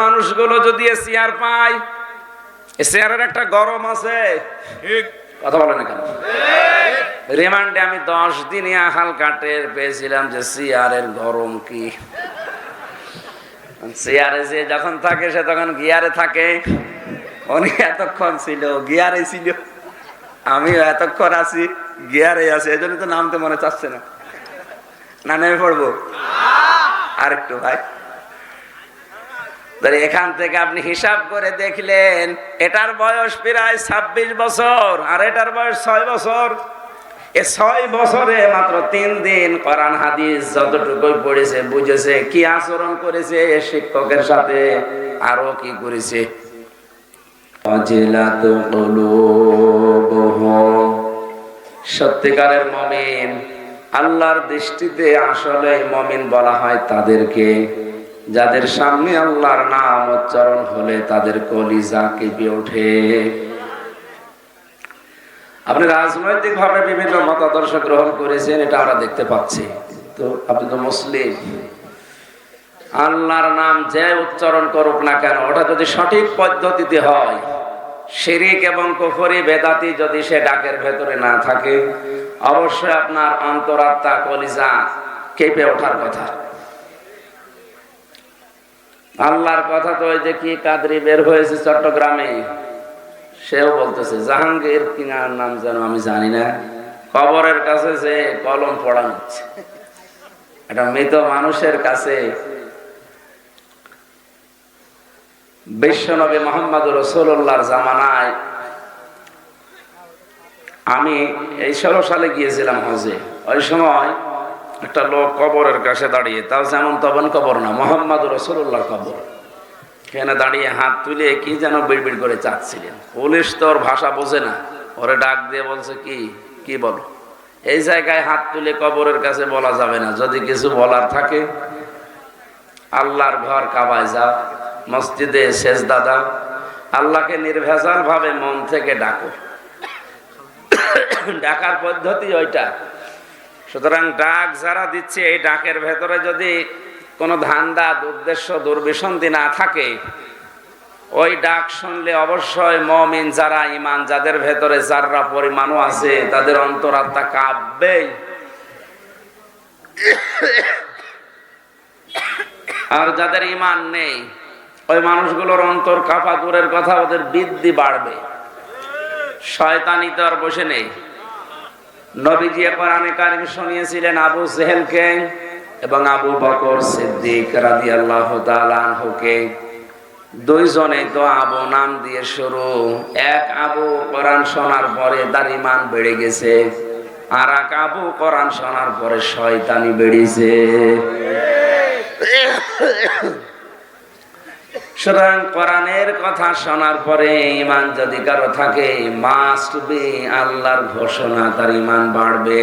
মানুষগুলো যদি চেয়ার পায়, চেয়ারের একটা গরম আছে, কথা বলে না কেন? রিমান্ডে আমি 10 দিনিয়া হালকা টের পেয়েছিলাম যে চেয়ারের গরম কি। চেয়ারে যে যখন থাকে সে তখন গিয়ারে থাকে। উনি এতক্ষণ ছিল গিয়ারে ছিল, আমিও এতক্ষণ আছি গিয়ারে আছি, এই জন্য তো নামতে মনে চাচ্ছে না। না নেমে পড়বো আরেকটু ভাই। এখান থেকে আপনি হিসাব করে দেখলেন এটার বয়স প্রায় 26 বছর আর এটার বয়স 6 বছর। এই 6 বছরে মাত্র 3 দিন কোরআন হাদিস যতটুকু পড়েছে বুঝেছে, কি আচরণ করেছে শিক্ষকের সাথে, আরো কি করেছে। সত্যিকারের মুমিন, আল্লাহর দৃষ্টিতে আসলে মুমিন বলা হয় তাদেরকে যাদের সামনে আল্লাহর নাম উচ্চারণ হলে তাদের কলিজা কেঁপে ওঠে। আপনি রাজনৈতিক ভাবে বিভিন্ন মতাদর্শ গ্রহণ করেছেন, এটা আমরা দেখতে পাচ্ছি। তো আপনি তো মুসলিম, আল্লাহর নাম যে উচ্চারণ করুক না কেন, ওটা যদি সঠিক পদ্ধতিতে হয়, শিরিক এবং কুফরি বেদাতি যদি সে ডাকের ভেতরে না থাকে, অবশ্যই আপনার অন্তরাত্মা কলিজা কেঁপে ওঠার কথা। আল্লাহর কথা তো ওই যে কি কাদরি বের হয়েছে চট্টগ্রামে, সেও বলতেছে জাহাঙ্গীর কিনার নাম যেন আমি জানি না, কবরের কাছে যে কলম পড়া হচ্ছে। একটা মৃত মানুষের কাছে বিশ্বনবী মুহাম্মদুর রাসূলুল্লাহর জামানায় আমি এই 16 সালে গিয়েছিলাম হজে। ওই সময় একটা লোক কবরের কাছে দাঁড়িয়ে, তাও যেমন তখন কবর না, মুহাম্মদুর রাসূলুল্লাহর কবর, এখানে দাঁড়িয়ে হাত তুলে কি যেন বিড়বিড় করে চাচ্ছিলেন। পুলিশ তো ওর ভাষা বোঝে না, ওরে ডাক দিয়ে বলছে কি কি বলো। এই জায়গায় হাত তুলে কবরের কাছে বলা যাবে না, যদি কিছু বলার থাকে আল্লাহর ঘর কাবায় যাও, মসজিদে সেজদা দাও, আল্লাহকে নির্ভেজাল ভাবে মন থেকে ডাকো। ডাকার পদ্ধতি ওইটা। সুতরাং ডাক যারা দিচ্ছে, এই ডাকের ভেতরে যদি কোনো ধান্দা উদ্দেশ্য দুর্বিসন্ধি না থাকে, ওই ডাক শুনলে অবশ্যই মুমিন যারা, ঈমান যাদের ভেতরে যাররা পরিমাণও আছে, তাদের অন্তরাত্মা কাঁপবে। আর যাদের ঈমান নেই, ওই মানুষগুলোর অন্তর কাঁপা দূরের কথা, ওদের বৃদ্ধি বাড়বে। শয়তানি তো আর বসে নেই। নবীজি কোরআনে কারীম শুনিয়েছিলেন আবু জেহেলকে এবং আবু বকর সিদ্দিক রাদিয়াল্লাহু তাআলা আনহুকে। দুইজনে তো আবু নাম দিয়ে শুরু। এক আবু কোরআন শোনার পরে তার ঈমান বেড়ে গেছে, আর এক আবু কোরআন শোনার পরে শয়তানি বেড়েছে। সুতরাং কোরআনের কথা শোনার পরে ঈমান যদি কারো থাকে, মাস্ট বি আল্লাহর ঘোষণা, তার ঈমান বাড়বে।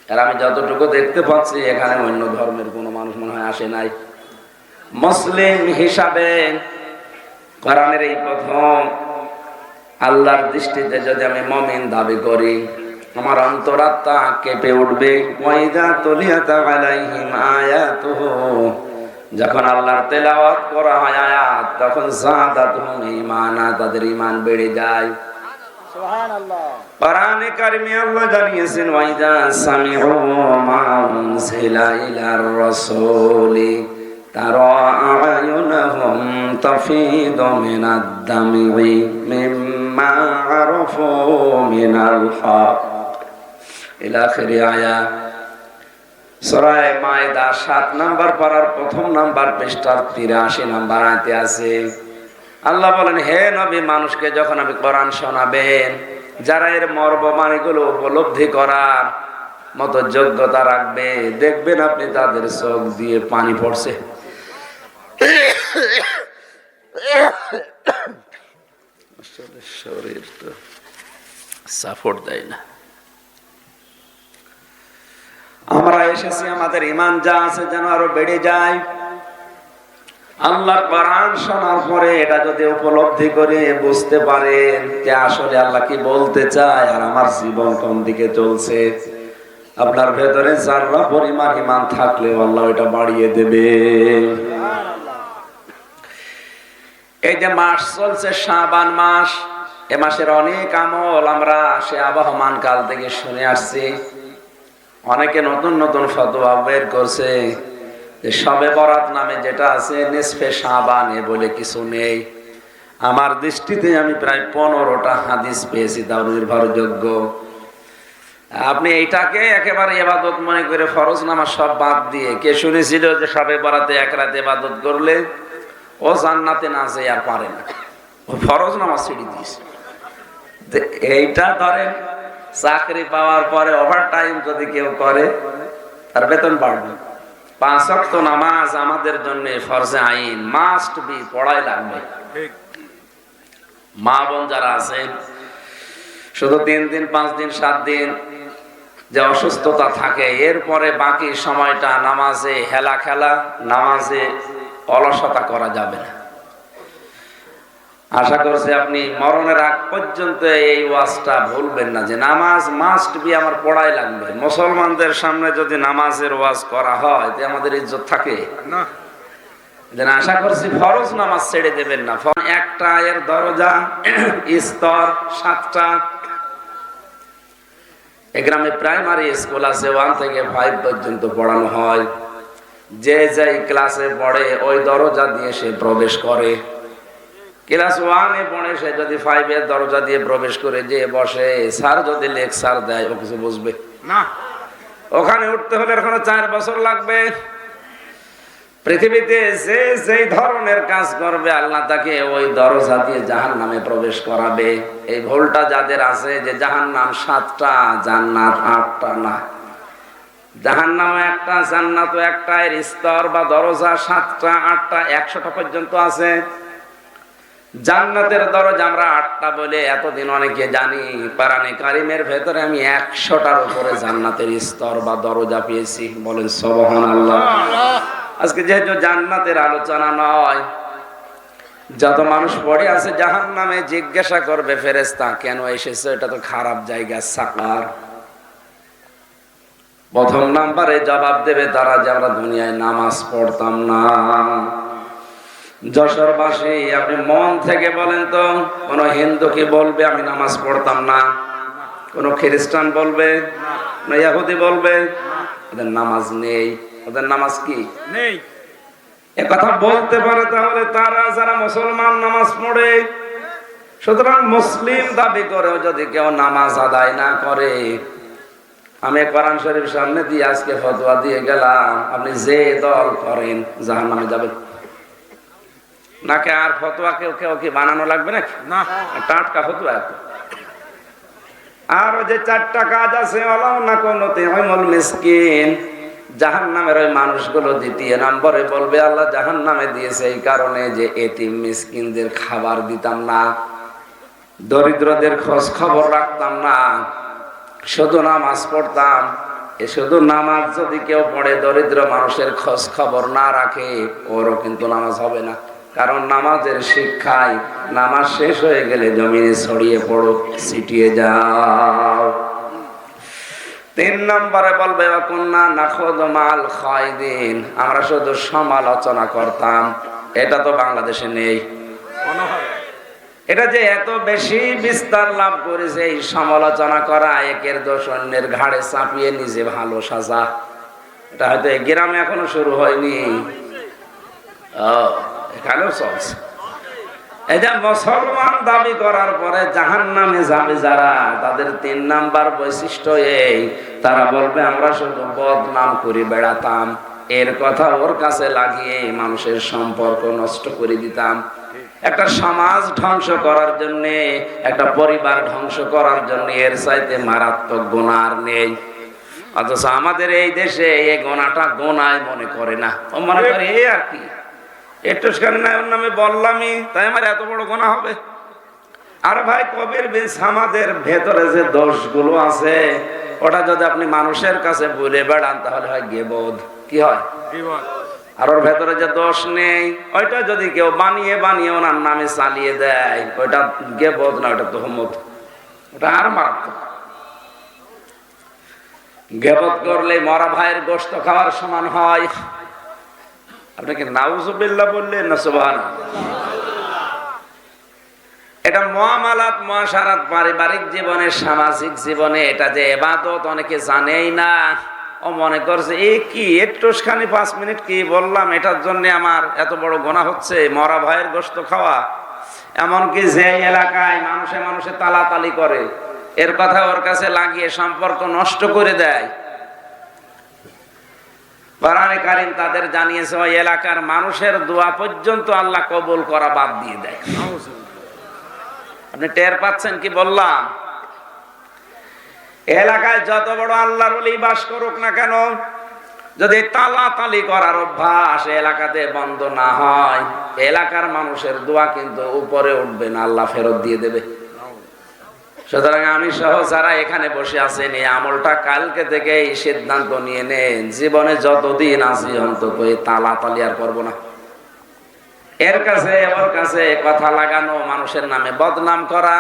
আর আমি যতটুকু দেখতে পাচ্ছি এখানে অন্য ধর্মের কোনো মানুষ মনে হয় আসে নাই। মুসলিম হিসাবে কোরআনের এই প্রথম আল্লাহর দৃষ্টিতে যদি আমি মুমিন দাবি করি, আমার অন্তরাত্মা কেঁপে উঠবে। ওয়াইদা তুলিয়াত আলাইহিম আয়াতুহু, যখন আল্লাহর তেলাওয়াত করা হয় আয়াত, তখন যাদাতুহুম ঈমানা, তাদের ঈমান বেড়ে যায়। সুবহানাল্লাহ। কোরআনে কারিমে আল্লাহ জানিয়েছেন ওয়াইদা সামিউ মা উনজিলা ইলার রাসূলি তারা আয়ুনাহুম তাফিদু মিনাদ দামি মিম্মা আরাফু মিনাল হক ইলা আখির আয়াত। সূরা মায়েদা 7 নাম্বার পারার প্রথম নাম্বার পৃষ্ঠার 83 নাম্বার আয়াতে আছে। আল্লাহ বলেন, হে নবী, মানুষকে যখন আপনি কোরআন শোনাবেন, যারা এর মর্মমানিগুলো উপলব্ধি করার মতো যোগ্যতা রাখবে, দেখবেন আপনি তাদের চোখ দিয়ে পানি পড়ছে। শরীর তো সাপোর্ট দেয় না। আমরা এসেছি আমাদের ঈমান যা আছে যেন আরো বেড়ে যায়। আল্লাহর কোরআন শোনার পরে এটা যদি উপলব্ধি করে বুঝতে পারেন যে আসলে আল্লাহ কি বলতে চায় আর আমার জীবন কোন দিকে চলছে, আপনার ভেতরে যারা পরিমাণ ঈমান থাকলে আল্লাহ এটা বাড়িয়ে দেবে। এই যে মাস চলছে শাবান মাস, এ মাসের অনেক আমল আমরা সে আবহমান কাল থেকে শুনে আসছি। অনেকে নতুন নতুন ফতোয়া বের করছে যে শবে বরাত নামে যেটা আছে নিসফে শাবান এ বলে কিছু নেই। আমার দৃষ্টিতে আমি প্রায় 15টা হাদিস পেয়েছি তাও নির্ভরযোগ্য। আপনি এইটাকে একেবারে ইবাদত মনে করে ফরজ নামাজ সব বাদ দিয়ে, কে শুনেছিল যে শবে বরাতে এক রাতে ইবাদত করলে ও জান্নাতে না যায় আর পারে না, ও ফরজ নামাজ ছেড়ে দিয়েছে। এইটা ধরেন চাকরি পাওয়ার পরে ওভার টাইম যদি কেউ করে তার বেতন বাড়বে। 5 ওয়াক্ত নামাজ আমাদের জন্য ফরজে আইন, মাস্ট বি, পড়াই লাগবে। মা বোন যারা আছে শুধু 3 দিন 5 দিন 7 দিন যে অসুস্থতা থাকে, এরপরে বাকি সময়টা নামাজে হেলা খেলা, নামাজে অলসতা করা যাবে না। আশা করছি আপনি মরণের আগ পর্যন্ত এই ওয়াজটা ভুলবেন না যে নামাজ মাস্ট বি, আমার পড়াই লাগবে। মুসলমানদের সামনে যদি নামাজের ওয়াজ করা হয় তে আমাদের ইজ্জত থাকে না। আশা করছি ফরজ নামাজ ছেড়ে দেবেন না। একটা এর দরজা স্তর 7টা। এই গ্রামে প্রাইমারি স্কুল আছে, 1 থেকে 5 পর্যন্ত পড়ানো হয়। যে যাই ক্লাসে পড়ে ওই দরজা দিয়ে সে প্রবেশ করে। ক্লাস 1 এ পড়ে সে যদি 5 এর দরজা দিয়ে প্রবেশ করে যে বসে, স্যার যদি লেকচার দেয় ও কিছু বুঝবে না। ওখানে উঠতে হলে এখনো 4 বছর লাগবে। পৃথিবীতে যে যেই ধরনের কাজ করবে আল্লাহ তাকে ওই দরজা দিয়ে জাহান্নামে প্রবেশ করাবে। এই ভুলটা যাদের আছে যে জাহান্নাম 7টা, জান্নাত 8টা না। জাহান্নাম একটা, জান্নাত একটা, এর স্তর বা দরজা 7টা 8টা 100টা পর্যন্ত আছে। জান্নাতের দরজা আমরা 8টা বলে এতদিন অনেকে জানি, কোরআনে কারিমের ভেতরে আমি 100টার উপরে জান্নাতের স্তর বা দরজা পেয়েছি। বলেন সুবহানাল্লাহ। আজকে যেহেতু জান্নাতের আলোচনা নয়, যত মানুষ পড়ে আছে জাহান্নামে, জিজ্ঞাসা করবে ফেরেশতা কেন এসেছে, এটা তো খারাপ জায়গা, সাকার। প্রথম নাম্বারে জবাব দেবে তারা যে আমরা দুনিয়ায় নামাজ পড়তাম না। যশোরবাসী আপনি মন থেকে বলেন তো, কোন হিন্দু কি বলবে আমি নামাজ পড়তাম না? কোন খ্রিস্টান বলবে না? ইহুদি বলবে? ওদের নামাজ নেই। ওদের নামাজ কি নেই? এ কথা বলতে পারে তাহলে তারা যারা মুসলমান নামাজ পড়ে। সুতরাং মুসলিম দাবি করেও যদি কেউ নামাজ আদায় না করে, আমি কোরআন শরীফ সামনে দিয়ে আজকে ফতোয়া দিয়ে গেলাম, আপনি যে দল করেন জাহান্নামে যাবেন। নাকি আর ফতোয়া কেউ কেউ কি বানানো লাগবে নাকি? না, টাটকা ফতোয়া। আর যে 4টা কাজ আছে, আলাউ না কোন তিমুল মিসকিন, জাহান্নামের ওই মানুষগুলো 2য় নম্বরে বলবে আল্লাহ জাহান্নামে দিয়েছে এই কারণে যে এতিম মিসকিনদের খাবার দিতাম না, দরিদ্রদের খোঁজ খবর রাখতাম না, শুধু নামাজ পড়তাম। এ শুধু নামাজ যদি কেউ পড়ে দরিদ্র মানুষের খোঁজ খবর না রাখে, ওরও কিন্তু নামাজ হবে না। কারণ নামাজের শিক্ষায় নামাজ শেষ হয়ে গেলে জমিনে ছড়িয়ে পড়ো, ছিটিয়ে যাও। 3 নম্বরে বলবে ওয়াকুন্না নাখুযু মাল খায়দিন, আমরা শুধু সমালোচনা করতাম। এটা তো বাংলাদেশে নেই। এটা যে এত বেশি বিস্তার লাভ করেছে, এই সমালোচনা করা, একের দোষ অন্যের ঘাড়ে চাপিয়ে নিজে ভালো সাজা, এটা হয়তো এই গ্রামে এখনো শুরু হয়নি, এখানেও চলছে। এই যে মুসলমান দাবি করার পরে জাহান্নামে যাবে যারা, তাদের 3 নাম্বার বৈশিষ্ট্য এই, তারা বলবে আমরা শুধু বদনাম করে বেড়াতাম, এর কথা ওর কাছে লাগিয়ে মানুষের সম্পর্ক নষ্ট করে দিতাম। একটা সমাজ ধ্বংস করার জন্য, একটা পরিবার ধ্বংস করার জন্য এর চাইতে মারাত্মক গুনাহ আর নেই। অথচ আমাদের এই দেশে এই গুনাহটা গুনায় মনে করে না, ও মনে করে এই আর কি, একটু ওর নামে বললামই তাই আমার এত বড় গুনাহ হবে। আর ভাই কবির বিষ আমাদের ভেতরে যে দোষগুলো আছে, ওটা যদি আপনি মানুষের কাছে বলে বেড়ান তাহলে হয় গীবত। কি হয়? গীবত। আর ওর ভেতরে যে দোষ নেই, ওইটা যদি কেউ বানিয়ে বানিয়ে ওনার নামে চালিয়ে দেয়, ওইটা গীবত না, ওটা তুহমত, ওটা আর মারাত্মক। গীবত করলে মরা ভাইয়ের গোশত খাওয়ার সমান হয়। আপনাকে নাউজুবিল্লাহ বললেন না সুবহানাল্লাহ? এটা মুআমালাত, মুআশারাত, পারিবারিক জীবনে, সামাজিক জীবনে এটা যে ইবাদত অনেকে জানেই না। ও মনে করছে এই কি একটুখানি 5 মিনিট কি বললাম, এটার জন্য আমার এত বড় গুনাহ হচ্ছে, মরা ভাইয়ের গোশত খাওয়া। এমনকি যে এলাকায় মানুষে মানুষে তালাতালি করে, এর কথা ওর কাছে লাগিয়ে সম্পর্ক নষ্ট করে দেয়, কোরআনে কারীম তাদের জানিয়েছে ওই এলাকার মানুষের দোয়া পর্যন্ত আল্লাহ কবুল করা বাদ দিয়ে দেয়। আপনি টের পাচ্ছেন কি বললাম? এলাকায় যত বড় আল্লাহর ওলি বাস করুক না কেন, যদি তালাতালি করার অভ্যাস এলাকাতে বন্ধ না হয়, এলাকার মানুষের দোয়া কিন্তু উপরে উঠবে না, আল্লাহ ফেরত দিয়ে দেবে। সুতরাং আমি সহ যারা এখানে বসে আছেন, এই আমলটা কালকে থেকে এই সিদ্ধান্ত নিয়ে নেন, জীবনে যতদিন আছি অন্তত এই তালাতালি আর করবো না। এর কাছে ওর কাছে কথা লাগানো, মানুষের নামে বদনাম করা,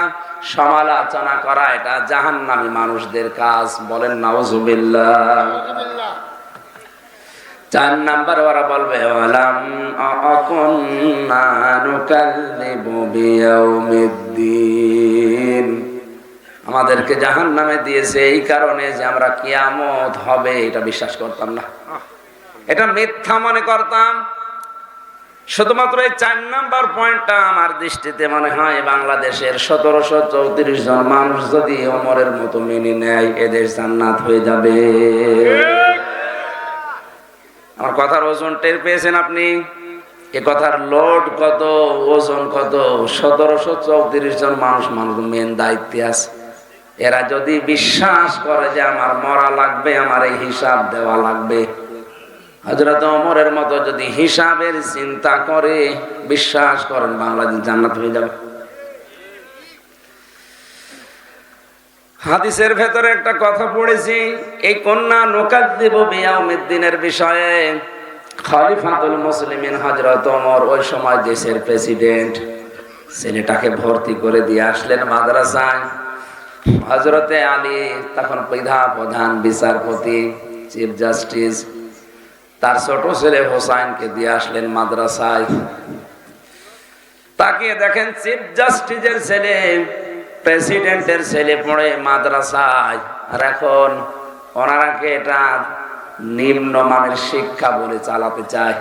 সমালোচনা করা, এটা জাহান্নামী মানুষদের কাজ। বলেন নাউজুবিল্লাহ। 4 নাম্বার ওরা বলবে ওয়ালাম আকুন্না নুকাল্লিবু বিয়াউমিদ্দিন, আমাদেরকে জাহান্নামে দিয়েছে এই কারণে যে আমরা কিয়ামত হবে এটা বিশ্বাস করতাম না, এটা মিথ্যা মনে করতাম। শুধুমাত্র এই 4 নাম্বার পয়েন্টটা আমার দৃষ্টিতে মনে হয় বাংলাদেশের 1734 জন মানুষ যদি ওমরের মতো মেনে নেয়, এদের জান্নাত হয়ে যাবে। আমার কথার ওজন টের পেয়েছেন আপনি? এ কথার লোড কত, ওজন কত? 1734 জন মানুষ মেন দায়িত্বে আছে। এরা যদি বিশ্বাস করে যে আমার মরা লাগবে, আমার এই হিসাব দেওয়া লাগবে, হযরত ওমরের মতো যদি হিসাবের চিন্তা করে, বিশ্বাস করেন বাংলাদেশ জান্নাত হয়ে যাবে। হাদিসের ভেতরে একটা কথা পড়েছি, এই কন্যা নুকাদ্দিবু বিয়াউমিদ্দিনের বিষয়ে খলিফাতুল মুসলিমিন হযরত ওমর ওই সময় দেশের প্রেসিডেন্ট, ছেলেটাকে ভর্তি করে দিয়ে আসলেন মাদ্রাসায়। হযরতে আলী তখন প্রধান বিচারপতি, চিফ জাস্টিস, তার ছোট ছেলে হোসাইনকে দিয়ে আসলেন মাদ্রাসায়। তাকিয়ে দেখেন চিফ জাস্টিসের ছেলে, প্রেসিডেন্টের ছেলে পড়ে মাদ্রাসায়। আর এখন ওনারাকে এটা নিম্নমানের শিক্ষা বলে চালাতে চায়।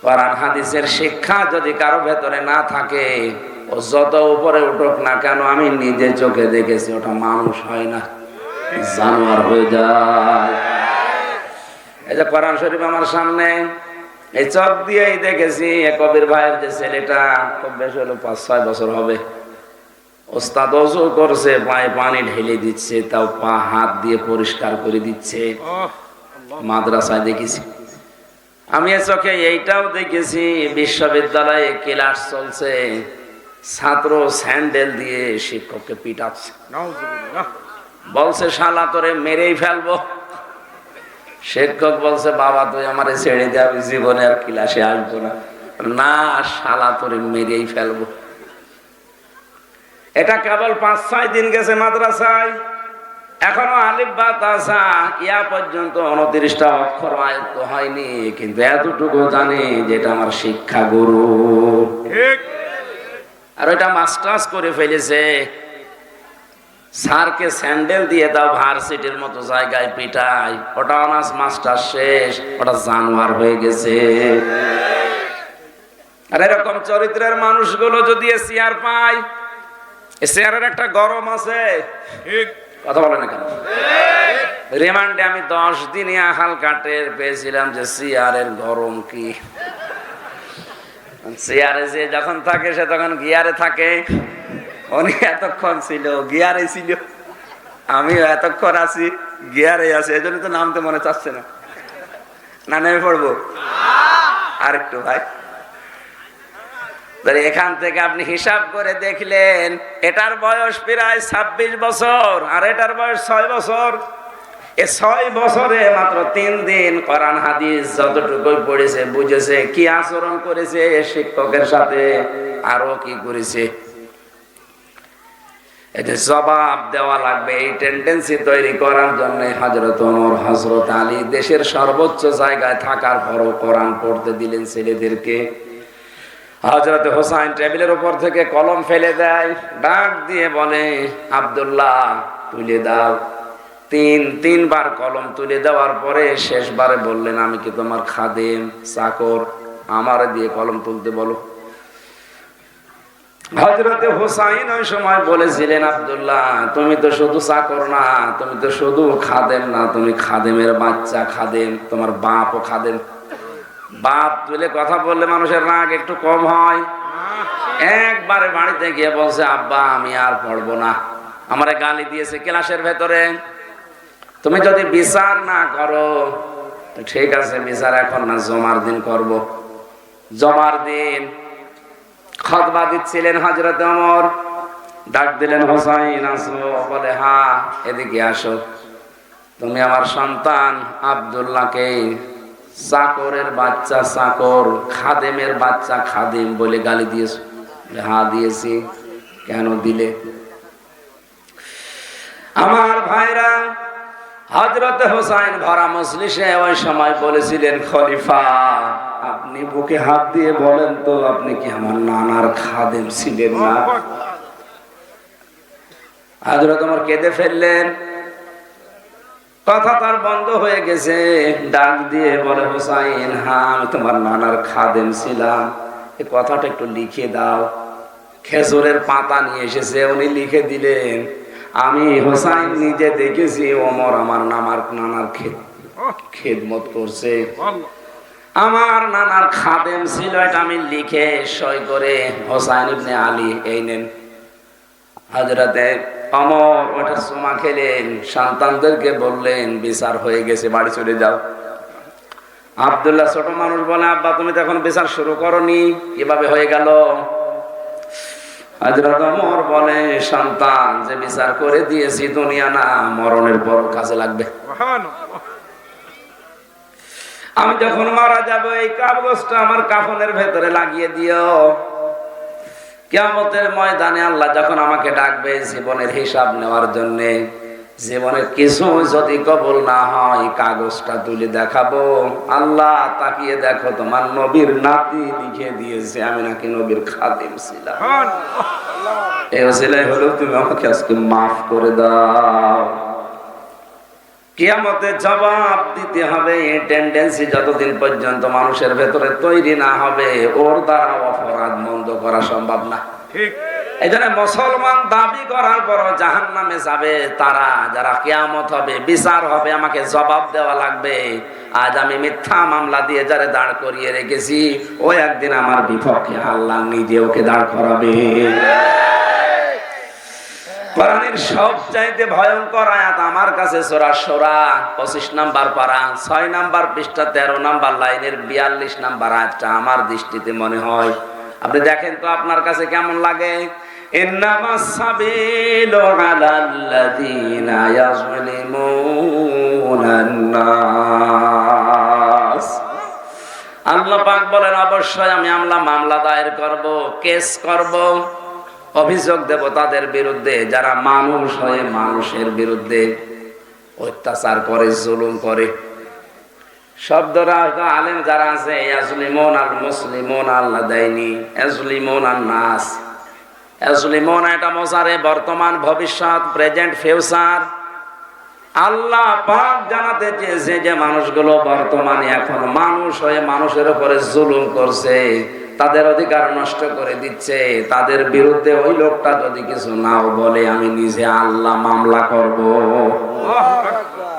কোরআন হাদিসের শিক্ষা যদি কারো ভেতরে না থাকে, ও যত উপরে উঠুক না কেন, আমি নিজে চোখে দেখেছি, ওটা মানুষ হয় না, জানোয়ার হয়ে যায়। এই যে কোরআন শরীফ আমার সামনে, এই চোখ দিয়েই দেখেছি। কবির ভাইয়ের যে ছেলেটা, খুব বেশি হলো 5-6 বছর হবে, ওস্তাদ ওযু করছে, পায়ে পানি ঢেলে দিচ্ছে, তাও পা হাত দিয়ে পরিষ্কার করে দিচ্ছে। মাদ্রাসায় দেখেছি আমি, এ চোখে এইটাও দেখেছি। বিশ্ববিদ্যালয়ে ক্লাস চলছে, ছাত্র স্যান্ডেল দিয়ে শিক্ষককে পিটাচ্ছে, বলছে শালা তোরে মেরেই ফেলবো। শিক্ষক বলছে বাবা তুই আমারে ছেড়ে দে, আমি জীবনে আর ক্লাসে আসবো না। না, শালা তোরে মেরেই ফেলবো। এটা কেবল 5-6 দিন গেছে মাদ্রাসায়, এখনো আলিফ বা তাসা ইয়া পর্যন্ত 29টা অক্ষর আয়ত্ত হয়নি, কিন্তু এতটুকু জানি যে এটা আমার শিক্ষা গুরু। আর ওইটা মাস্টার্স করে ফেলেছে। স্যারকে স্যান্ডেল দিয়ে দাও, ভার্সিটির মতো জায়গায় পিটাই, ওটা অনার্স মাস্টার শেষ, ওটা জানোয়ার হয়ে গেছে। আর এরকম চরিত্রের মানুষগুলো যদি চেয়ার পায়, চেয়ারের একটা গরম আছে, কথা বলে না কেন? রিমান্ডে আমি 10 দিনিয়া হালকা টের পেয়েছিলাম যে চেয়ারের গরম কি। চেয়ারে যে যখন থাকে সে তখন গিয়ারে থাকে। উনি এতক্ষণ ছিল গিয়ারে ছিল, আমিও এতক্ষণ আছি গিয়ারে আছি, এই জন্য তো নামতে মনে চাচ্ছে না। না নেমে পড়বো আরেকটু ভাই। এখান থেকে আপনি হিসাব করে দেখলেন, এটার বয়স প্রায় 26 বছর, আর এটার বয়স 6 বছর। এই 6 বছরে মাত্র 3 দিন কোরআন হাদিস যতটুকু পড়েছে, বুঝেছে, কি আচরণ করেছে শিক্ষকের সাথে, আরো কি করেছে, এটা জবাব দেওয়া লাগবে। এই টেন্ডেন্সি তৈরি করার জন্য হযরত ওমর, হযরত আলী দেশের সর্বোচ্চ জায়গায় থাকার পরও কোরআন পড়তে দিলেন ছেলেদেরকে। হযরত হোসাইন টেবিলের উপর থেকে কলম ফেলে দেয়, ডাক দিয়ে বলে, আব্দুল্লাহ তুলে দাও। তিনবার কলম তুলে দেওয়ার পরে শেষবারে বললেন, আমি কি তোমার খাদেম, চাকর? আমারে দিয়ে কলম তুলতে বলো। হযরত হোসাইন ওই সময় বলেছিলেন, আব্দুল্লাহ তুমি তো শুধু চাকর না, তুমি তো শুধু খাদেম না, তুমি খাদেমের বাচ্চা খাদেম, তোমার বাপও খাদেম। বাপ তুলে কথা বললে মানুষের রাগ একটু কম হয়। একবারে বাড়িতে গিয়ে বলছে, আব্বা আমি আর পড়বো না। আমারে গালি দিয়েছে ক্লাসের ভেতরে, তুমি যদি বিচার না করো ঠিক আছে, বিচার এখন না, জমার দিন করব। জমার দিন খুতবা দিচ্ছিলেন হযরত ওমর, ডাক দিলেন, হোসাইন আসো? বলে, হ্যাঁ এদিকে আসো। তুমি আমার সন্তান আব্দুল্লাহকে চাকরের বাচ্চা চাকর, খাদেমের বাচ্চা খাদেম বলে গালি দিয়েছো? হ্যাঁ দিয়েছি। কেন দিলে? আমার ভাইরা, হযরত হোসাইন ভরা মজলিসে ওই সময় বলেছিলেন, খলিফা আপনি বুকে হাত দিয়ে বলেন তো, আপনি কি আমার নানার খাদেম ছিলেন না? হযরত ওমর কেঁদে ফেললেন, কথা তার বন্ধ হয়ে গেছে। ডাক দিয়ে বলে, হোসাইন হ্যাঁ আমি তোমার নানার খাদেম ছিলাম, এই কথাটা একটু লিখে দাও। খেজুরের পাতা নিয়ে এসেছে, উনি লিখে দিলেন, আমি হোসাইন নিজে দেখেছি ওমর আমার নানার খেদমত করছে, আমার নানার খাদেম ছিল, এটা আমি লিখে সই করে হোসাইন ইবনে আলী এই নেন। হযরতে ওমর ওটা চুমা খেলেন, সন্তানদেরকে বললেন, বিচার হয়ে গেছে, বাড়ি চলে যাও। আব্দুল্লাহ ছোট মানুষ বলে, আব্বা তুমি তো এখন বিচার শুরু করনি, কিভাবে হয়ে গেল? হযরত ওমর বলে, সন্তান যে বিচার করে দিয়েছি দুনিয়া না, মরণের পর কাজে লাগবে। আমি যখন মারা যাব এই কাগজটা আমার কাফনের ভেতরে লাগিয়ে দিও। কিয়ামতের ময়দানে আল্লাহ যখন আমাকে ডাকবে জীবনের হিসাব নেওয়ার জন্য, জীবনের কিছু যদি কবুল না হয় কাগজটা তুলে দেখাবো, আল্লাহ তাকিয়ে দেখো তোমার নবীর নাতি লিখে দিয়েছে আমি নাকি নবীর খাদেম ছিলাম। এই ওসিলায় হলো তুমি আমাকে আজকে মাফ করে দাও। কিয়ামতে জবাব দিতে হবে। এই টেন্ডেন্সি যতদিন পর্যন্ত মানুষের ভেতরে তৈরি না হবে, ওর দ্বারা অপরাধ বন্ধ করা সম্ভব না। ঠিক এই জন্য মুসলমান দাবি করার পর জাহান্নামে যাবে তারা, যারা কিয়ামত হবে, বিচার হবে, আমাকে জবাব দেওয়া লাগবে। আজ আমি মিথ্যা মামলা দিয়ে যারে দাঁড় করিয়ে রেখেছি, ও একদিন আমার বিপক্ষে আল্লাহ নিজে ওকে দাঁড় করাবে। কোরআনের সবচাইতে ভয়ঙ্কর আয়াত আমার কাছে সূরা শূরা 25 নাম্বার পারা 6 নাম্বার পৃষ্ঠা 13 নাম্বার লাইনের 42 নাম্বার আয়াতটা আমার দৃষ্টিতে মনে হয়, আপনি দেখেন তো আপনার কাছে কেমন লাগে। ইন্নামাস সাবিলু আলাল্লাযীনা ইয়াযলিমুনান নাস। আল্লাহ পাক বলেন, অবশ্যই আমি মামলা দায়ের করব, কেস করব, অভিযোগ দেব তাদের বিরুদ্ধে যারা মানুষ হয়ে মানুষের বিরুদ্ধে অত্যাচার করে, জুলুম করে। শব্দরা আলেম যারা আছে, ইয়াজলিমুন আল মুসলিমুন আল্লাহ দেয়নি, ইয়াজলিমুন আন নাস। ইয়াজলিমুন এটা মোজারে, বর্তমান, ভবিষ্যৎ, প্রেজেন্ট, ফিউচার। আল্লাহ পাক জানাতে চেয়েছে যে মানুষগুলো বর্তমানে এখন মানুষ হয়ে মানুষের উপরে জুলুম করছে, তাদের অধিকার নষ্ট করে দিচ্ছে, তাদের বিরুদ্ধে ওই লোকটা যদি কিছু নাও বলে, আমি নিজে আল্লাহ মামলা করব।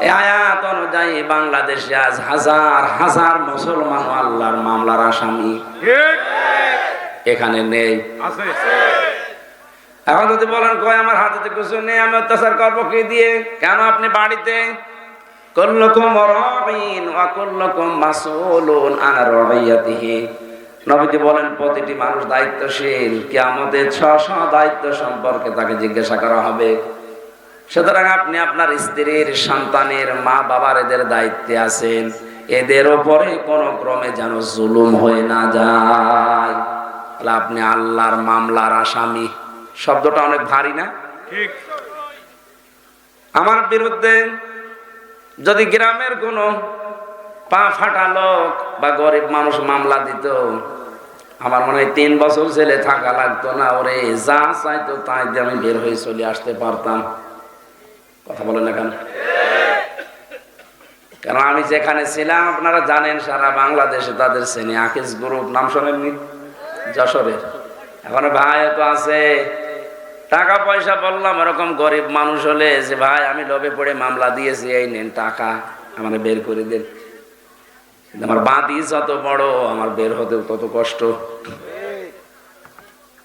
এই আয়াত অনুযায়ী বাংলাদেশে আজ হাজার হাজার মুসলমান আল্লাহর মামলার আসামি এখানে নেই। এখন যদি বলেন কই আমার হাতে তো কিছু নেই, আমি অত্যাচার করবো কি দিয়ে? কেন আপনি বাড়িতে? কুল্লুকুম রাঈন ওয়া কুল্লুকুম মাসউলুন আন রাইয়াতিহি। নবীজি বলেন প্রতিটি মানুষ দায়িত্বশীল, কিয়ামতে 600 দায়িত্ব সম্পর্কে তাকে জিজ্ঞাসা করা হবে। সুতরাং আপনি আপনার স্ত্রীর, সন্তানের, মা বাবার এদের দায়িত্বে আছেন, এদের ওপরে কোন ক্রমে যেন জুলুম হয়ে না যায়। তাহলে আপনি আল্লাহর মামলার আসামি। শব্দটা অনেক ভারী না? ঠিক। আমার বিরুদ্ধে যদি গ্রামের কোন পা ফাটা লোক বা গরিব মানুষ মামলা দিত, আমার মনে হয় 3 বছর ছেলে থাকা লাগতো না, ওরে যা চাইতো তাই দিয়ে আমি বের হয়ে চলে আসতে পারতাম। কথা বলেন না কেন? কারণ আমি যেখানে ছিলাম আপনারা জানেন, সারা বাংলাদেশে তাদের শ্রেণী আকিজ গ্রুপ, নাম শোনেননি? যশোরের এখন ভাই তো আছে। টাকা পয়সা বললাম, এরকম গরিব মানুষ হলে যে ভাই আমি লোভে পড়ে মামলা দিয়েছি, এই নেন টাকা, আমার বের করে দেন। আমার বাঁধি যত বড়, আমার বের হতে তত কষ্ট।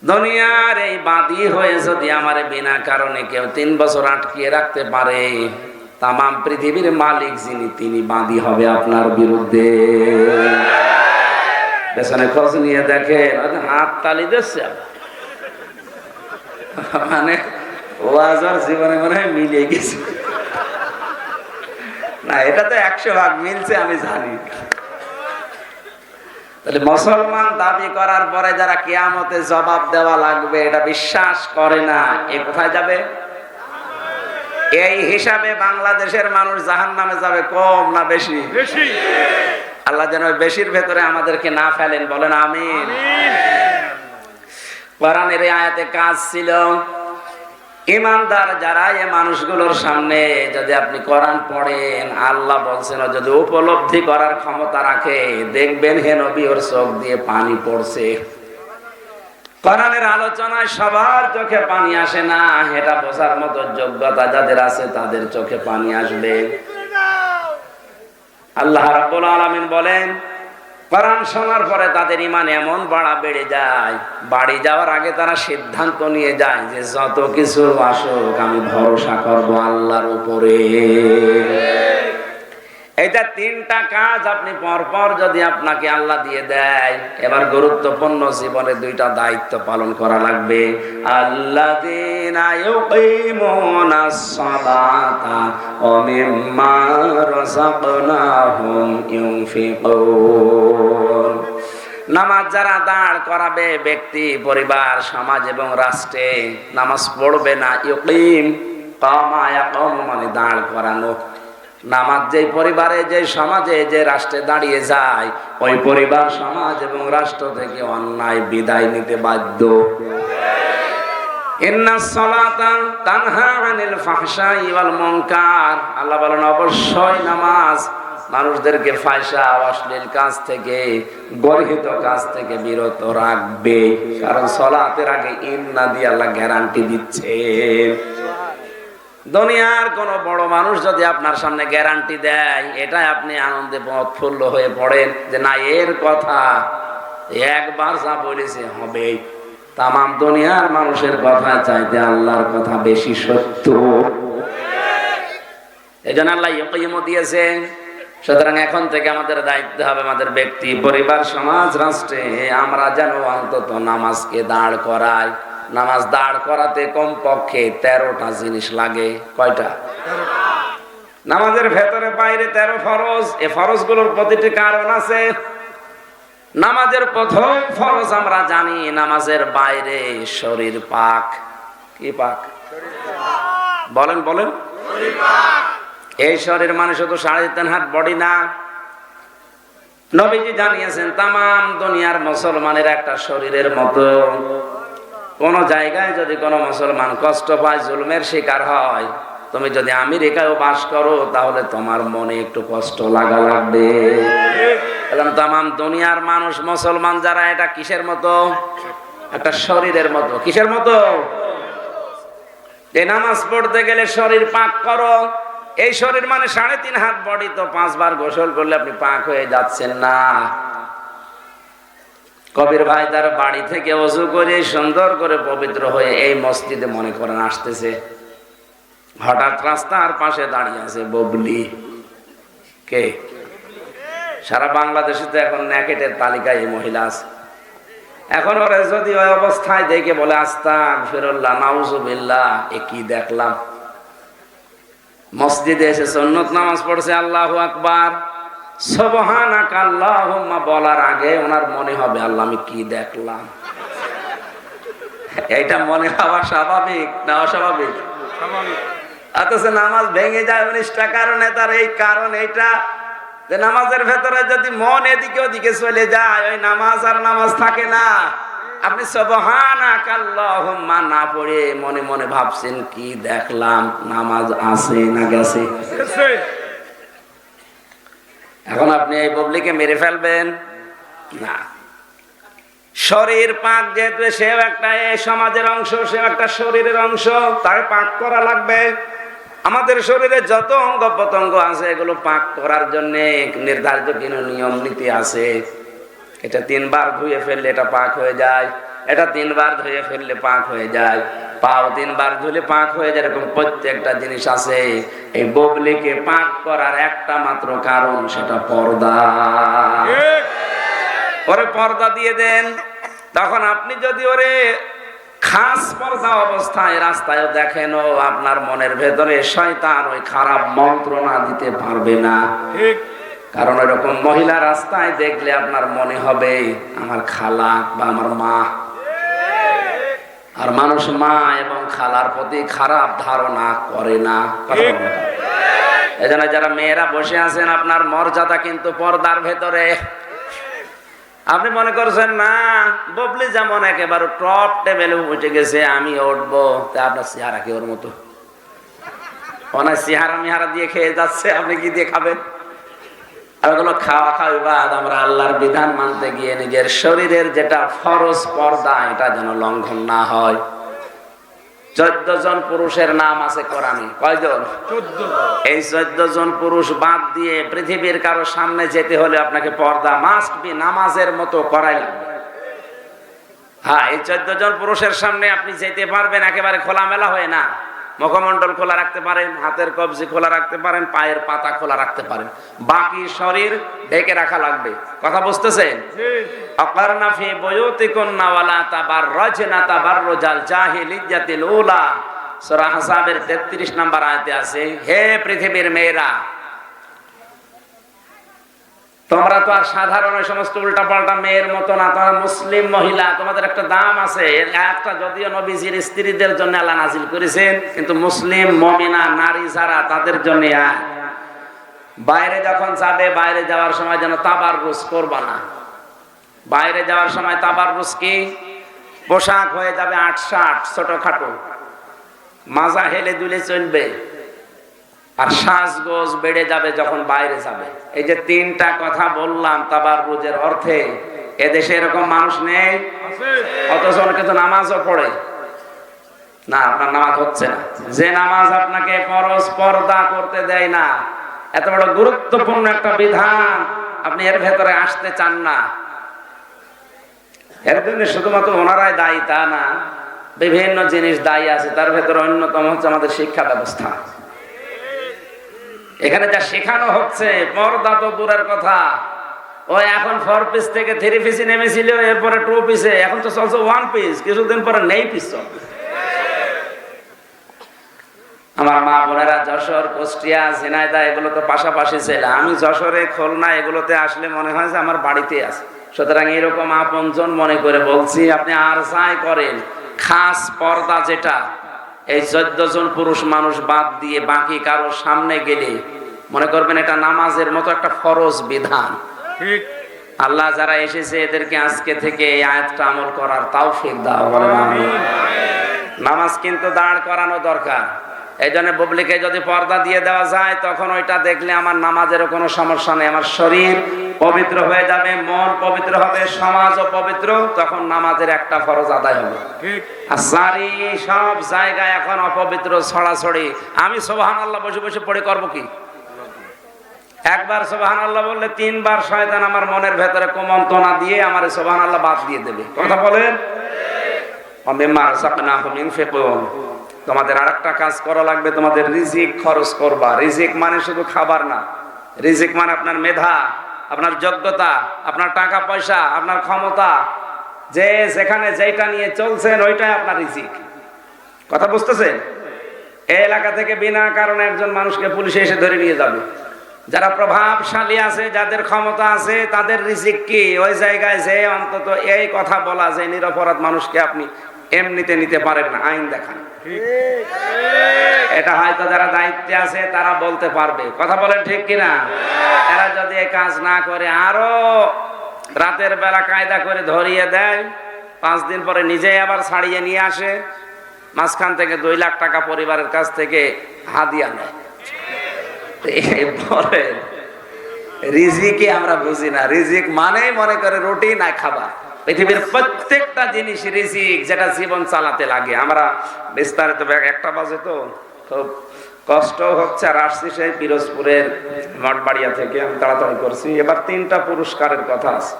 দুনিয়ার এই বাঁধি হয়ে যদি আমার বিনা কারণে কেউ 3 বছর আটকিয়ে রাখতে পারে, তামাম পৃথিবীর মালিক যিনি, তিনি বাঁধি হবে আপনার বিরুদ্ধে। পেছনে খোঁজ নিয়ে দেখেন, হাত তালি দিচ্ছে, মানে ওয়াজের জীবনে মনে হয় মিলে গেছে। না, এটা তো 100 ভাগ মিলছে, আমি জানি। তাহলে মুসলমান দাবি করার পরে যারা কিয়ামতে জবাব দেওয়া লাগবে এটা বিশ্বাস করে না, এ কোথায় যাবে? এই হিসাবে বাংলাদেশের মানুষ জাহান্নামে যাবে কম না বেশি? বেশি। আল্লাহ যেন বেশির ভেতরে আমাদেরকে না ফেলেন, বলেন আমিন। কোরআনের এই আয়াতে কাজ ছিল, ইমানদার যারা এই মানুষগুলোর সামনে যদি আপনি কোরআন পড়েন, আল্লাহ বলছেন যদি উপলব্ধি করার ক্ষমতা রাখে, দেখবেন হে নবী ওর চোখ দিয়ে পানি পড়ছে। কোরআনের আলোচনায় সবার চোখে পানি আসে না, এটা বোঝার মতো যোগ্যতা যাদের আছে তাদের চোখে পানি আসবে। আল্লাহ রাব্বুল আলামিন বলেন, কোরআন শোনার পরে তাদের ঈমান এমন বেড়ে যায়, বাড়ি যাওয়ার আগে তারা সিদ্ধান্ত নিয়ে যায় যে যত কিছু আসুক আমি ভরসা করব আল্লাহর উপরে। এটা 3টা কাজ আপনি পরপর যদি আপনাকে আল্লাহ দিয়ে দেয়, এবার গুরুত্বপূর্ণ জীবনে 2টা দায়িত্ব পালন করা লাগবে। আল্লাযীনা ইউকিমুনাস সালাতা ওয়া মিম্মা রাযাকনাহুম ইউনফিকুন। নামাজ যারা দাঁড় করাবে, ব্যক্তি, পরিবার, সমাজ এবং রাষ্ট্রে নামাজ পড়বে না, ইউকিম, কামা ইয়াকুমু মানে দাঁড় করানো। নামাজ যেই পরিবারে, যে সমাজে, যে রাষ্ট্রে দাঁড়িয়ে যায়, ওই পরিবার, সমাজ এবং রাষ্ট্র থেকে অন্যায় বিদায় নিতে বাধ্য। ইন্নাস সালাতা তানহা আনিল ফাহশাই ওয়াল মুনকার। আল্লাহ বলেন অবশ্যই নামাজ মানুষদেরকে ফাহশা, অশ্লীল কাজ থেকে, গর্হিত কাজ থেকে বিরত রাখবে। কারণ সালাতের আগে ইন্না দিয়ে আল্লাহ গ্যারান্টি দিচ্ছে। দুনিয়ার কোন বড় মানুষ যদি আপনার সামনে গ্যারান্টি দেয়, এটা আপনি আনন্দে উৎফুল্ল হয়ে পড়েন যে না, এর কথা একবার যা বলেছে হবে। তামাম দুনিয়ার মানুষের কথা চাইতে আল্লাহর কথা বেশি সত্য। এই জন্য আল্লাহ ইয়কিমও দিয়েছেন। সুতরাং এখন থেকে আমাদের দায়িত্ব হবে, আমাদের ব্যক্তি, পরিবার, সমাজ, রাষ্ট্রে আমরা যেন অন্তত নামাজকে দাঁড় করাই। নামাজ দাঁড় করাতে কমপক্ষে 13টা জিনিস লাগে। কয়টা? নামাজের ভেতরে বাইরে 13 ফরজ। এই ফরজগুলোর প্রতিটি কারণ আছে। নামাজের প্রথম ফরজ আমরা জানি, নামাজের বাইরে শরীর পাক। কি পাক? বলেন বলেন। এই শরীর মানে শুধু 3.5 হাত বডি না। নবীজি জানিয়েছেন তামাম দুনিয়ার মুসলমানের একটা শরীরের মতো। কোন জায়গায় যদি কোনো মুসলমান কষ্ট পায়, জুলুমের শিকার হয়, তুমি যদি আমেরিকায় বাস করো তাহলে তোমার মনে একটু কষ্ট লাগবে। এবং তামাম দুনিয়ার মানুষ, মুসলমান যারা, এটা কিসের মতো? একটা শরীরের মতো। কিসের মতো? এই নামাজ পড়তে গেলে শরীর পাক করো। এই শরীর মানে 3.5 হাত বডি, তো 5 বার গোসল করলে আপনি পাক হয়ে যাচ্ছেন না। কবির ভাই তার বাড়ি থেকে ওযু করে সুন্দর করে পবিত্র হয়ে এই মসজিদে মনে করেন আসতেছে, হঠাৎ রাস্তার পাশে দাঁড়িয়ে আছে ববলি। কে? সারা বাংলাদেশে তো এখন ন্যাকেটের তালিকায় এই মহিলা আছে। এখন ওরা যদি ওই অবস্থায় দেখে বলে আস্তাগফিরুল্লাহ, নাউজুবিল্লাহ, এ কি দেখলাম। মসজিদে এসে সুন্নত নামাজ পড়ছে, আল্লাহু আকবার, সুবহানাকা আল্লাহুম্মা বলার আগে ওনার মনে হবে আল্লাহ আমি কি দেখলাম। এটা মনে হওয়া স্বাভাবিক না অস্বাভাবিক? অথচ নামাজ ভেঙে যায় 19টা কারণে। তার এই কারণ এইটা, যে নামাজের ভেতরে যদি মন এদিকে ওদিকে চলে যায়, ওই নামাজ আর নামাজ থাকে না। আপনি সুবহানাকাল্লাহুম্মা না পড়ে মনে মনে ভাবছেন কি দেখলাম, নামাজ আছে না গেছে? এখন আপনি এই বুবলিকে মেরে ফেলবেন না। শরীর পাক যেহেতু সেও একটা এই সমাজের অংশ, সেও একটা শরীরের অংশ, তার পাক করা লাগবে। আমাদের শরীরে যত অঙ্গ প্রত্যঙ্গ আছে এগুলো পাক করার জন্য নির্ধারিত কিছু নিয়ম নীতি আছে। এটা 3 বার ধুয়ে ফেললে এটা পাক হয়ে যায়, এটা 3 বার ধুয়ে ফেললে পাক হয়ে যায়, পাও 3 বার ধুলে পাক হয়ে যায়। এরকম প্রত্যেকটা জিনিস আছে। এই বুবলিকে পাক করার একটা মাত্র কারণ, সেটা পর্দা। ওরে পর্দা দিয়ে দেন। তখন আপনি যদি ওরে খাস পর্দা অবস্থায় রাস্তায় দেখেন, ও আপনার মনের ভেতরে শয়তান ওই খারাপ মন্ত্রণা দিতে পারবে না। কারণ এরকম মহিলা রাস্তায় দেখলে আপনার মনে হবে আমার খালা বা আমার মা। আর মানুষ মা এবং খালার প্রতি খারাপ ধারণা করে না। এজন্য যারা মেয়েরা বসে আছেন, আপনার মর্যাদা কিন্তু পর্দার ভেতরে। আপনি মনে করছেন না ববলি যেমন একেবারে টপ টেবিলে উঠে গেছে, আমি উঠবো, তা আপনার চেহারা কি ওর মতো? ওনার চেহারা মিহারা দিয়ে খেয়ে যাচ্ছে, আপনি কি দিয়ে খাবেন? ওগুলো খাওয়া খাওয়াই বাদ। আমরা আল্লাহর বিধান মানতে গিয়ে নিজের শরীরের যেটা ফরজ পর্দা, এটা যেন লঙ্ঘন না হয়। 14 জন পুরুষের নাম আছে কোরআনে। কয়জন? 14। এই 14 জন পুরুষ বাদ দিয়ে পৃথিবীর কারো সামনে যেতে হলে আপনাকে পর্দা মাস্ট বি, নামাজের মতো করাই লাগবে। হ্যাঁ, এই 14 জন পুরুষের সামনে আপনি যেতে পারবেন একেবারে খোলামেলা হয়ে না। মুখমণ্ডল খোলা রাখতে পারেন, হাতের কবজি খোলা রাখতে পারেন, পায়ের পাতা খোলা রাখতে পারেন, বাকি শরীর ঢেকে রাখা লাগবে। কথা বুঝতেছেন? আকারনা ফি বুয়ুতিকুন্না ওয়ালা তাবাররাজনা তাবাররুজাল জাহিলিয়াতিল উলা। সূরা আহজাবের 33 নম্বর আয়াতে আছে, হে পৃথিবীর মেয়েরা, তোমরা তো আর সাধারণ ওই সমস্ত উল্টাপাল্টা মেয়ের মতো না, তোমরা মুসলিম মহিলা, তোমাদের একটা দাম আছে। এর একটা যদিও নবীজির স্ত্রীদের জন্য আল্লাহ নাজিল করেছেন, কিন্তু মুসলিম মুমিনা নারী যারা, তাদের জন্য বাইরে যখন যাবে, বাইরে যাওয়ার সময় যেন তাবাররুজ করবা না। বাইরে যাওয়ার সময় তাবাররুজ কি? পোশাক হয়ে যাবে 8-8 ছোটখাটো, মাজা হেলে দুলে চলবে, আর সাজগোজ বেড়ে যাবে যখন বাইরে যাবে। এই যে 3টা কথা বললাম তাবাররুজের অর্থে, এদেশে এরকম মানুষ নেই, অথচ অনেকে তো নামাজও পড়ে না। আপনার নামাজ হচ্ছে না। যে নামাজ আপনাকে ফরজ পর্দা করতে দেয় না, এত বড় গুরুত্বপূর্ণ একটা বিধান, আপনি এর ভেতরে আসতে চান না। এর জন্য শুধুমাত্র ওনারাই দায়ী তা না, বিভিন্ন জিনিস দায়ী আছে। তার ভেতরে অন্যতম হচ্ছে আমাদের শিক্ষা ব্যবস্থা। এখানে যা শেখানো হচ্ছে, পর্দা তো দূরের কথা, ওই এখন 4 পিস থেকে 3 পিসে নেমেছিল, এরপরে 2 পিসে, এখন তো চলছে 1 পিস, কিছুদিন পরে নেই পিস চলবে। আমার মা বোনেরা যশোর, কুষ্টিয়া, ঝিনাইদহ এগুলো তো পাশাপাশি ছিল। আমি যশোরে, খুলনা এগুলোতে আসলে মনে হয় যে আমার বাড়িতে আছে। সুতরাং এরকম আপনজন মনে করে বলছি, আপনি আর যাই করেন, খাস পর্দা যেটা, এই 14 জন পুরুষ মানুষ বাদ দিয়ে বাকি কারো সামনে গেলে মনে করবেন এটা নামাজের মতো একটা ফরজ বিধান। ঠিক। আল্লাহ যারা এসেছে এদেরকে আজকে থেকে এই আয়াতটা আমল করার তৌফিক দাও, বলেন আমিন। নামাজ কিন্তু দাঁড় করানো দরকার। এই জন্য বুবলিকে যদি পর্দা দিয়ে দেওয়া যায়, তখন ওইটা দেখলে আমার নামাজেরও কোনো সমস্যা নেই। আমার শরীর পবিত্র হয়ে যাবে, মন পবিত্র হবে, সমাজও পবিত্র, তখন নামাজের একটা ফরজ আদায় হবে। আর সারি সব জায়গায় এখন অপবিত্র ছড়াছড়ি। আমি সুবহানাল্লাহ বসে বসে পড়ে করবো কি? একবার সুবহানাল্লাহ বললে 3 বার শয়তান আমার মনের ভেতরে কুমন্ত্রণা দিয়ে আমার সুবহানাল্লাহ বাদ দিয়ে দেবে। কথা বলেন। ওমিম্মা রাযাকনাহুম ইউনফিকুন। তোমাদের আরেকটা কাজ করা লাগবে, তোমাদের রিজিক খরচ করবা। রিজিক মানে শুধু খাবার না, রিজিক মানে আপনার মেধা, আপনার যোগ্যতা, আপনার টাকা পয়সা, আপনার ক্ষমতা, যে যেখানে যেটা নিয়ে চলছেন ওইটাই আপনার রিজিক। কথা বুঝতেছেন? এই এলাকা থেকে বিনা কারণে একজন মানুষকে পুলিশে এসে ধরে নিয়ে যাবে। যারা প্রভাবশালী আছে, যাদের ক্ষমতা আছে, তাদের রিজিক কি? ওই জায়গায় যে অন্তত এই কথা বলা যে নিরপরাধ মানুষকে আপনি এমনিতে নিতে পারেন না, আইন দেখান। এটা হয়তো যারা দায়িত্বে আছে তারা বলতে পারবে, কথা বলেন ঠিক কিনা? এরা যদি এই কাজ না করে আরো রাতের বেলা কায়দা করে ধরিয়ে দেয়, 5 দিন পরে নিজেই আবার ছাড়িয়ে নিয়ে আসে, মাঝখান থেকে 2 লাখ টাকা পরিবারের কাছ থেকে হাদিয়া নেয়। রিজিকে আমরা বুঝি না, রিজিক মানেই মনে করে রুটি না খাবার। পৃথিবীর প্রত্যেকটা জিনিস রিজিক, যেটা জীবন চালাতে লাগে। আমরা বিস্তারিত 1টা বাজে তো খুব কষ্ট হচ্ছে, আর আসছি সেই পিরোজপুরের মঠবাড়িয়া থেকে, আমি তাড়াতাড়ি করছি। এবার 3টা পুরস্কারের কথা আছে।